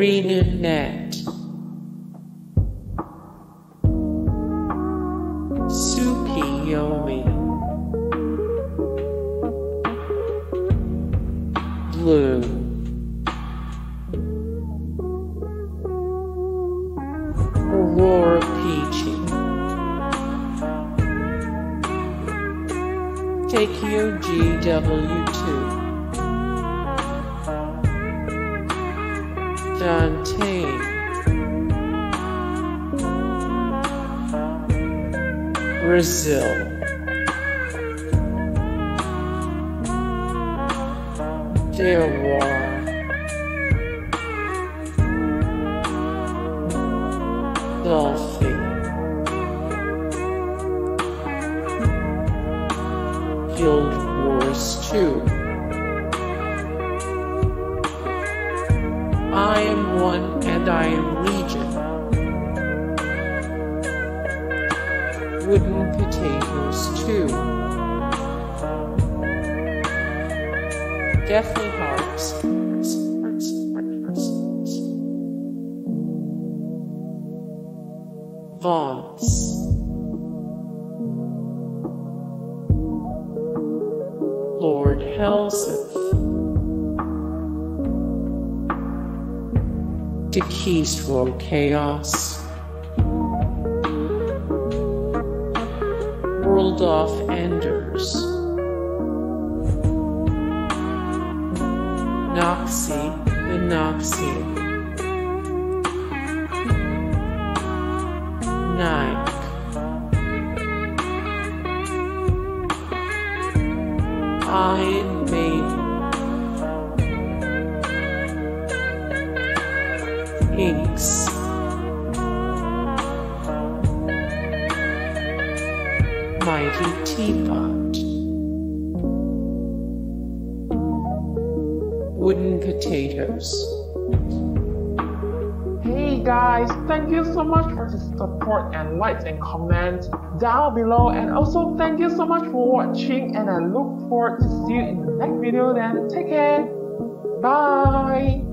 ArenaNet, Tsuki Yomi, Blue, AuroraPeachy, Takeo GW2, Dontain, Brazil, Deroir, Dulfy, Guild Wars 2, I am one and I am Legion, WoodenPotatoes 2, Deathlyhearts, Vaanss, Lord Helseth, the keys for chaos, WorldofEnders, Noxxi, the Noxxian, AyinMaiden, Inks, MightyTeapot, WoodenPotatoes. Hey guys, thank you so much for the support and likes and comments down below, and also thank you so much for watching, and I look forward to see you in the next video. Then take care, bye.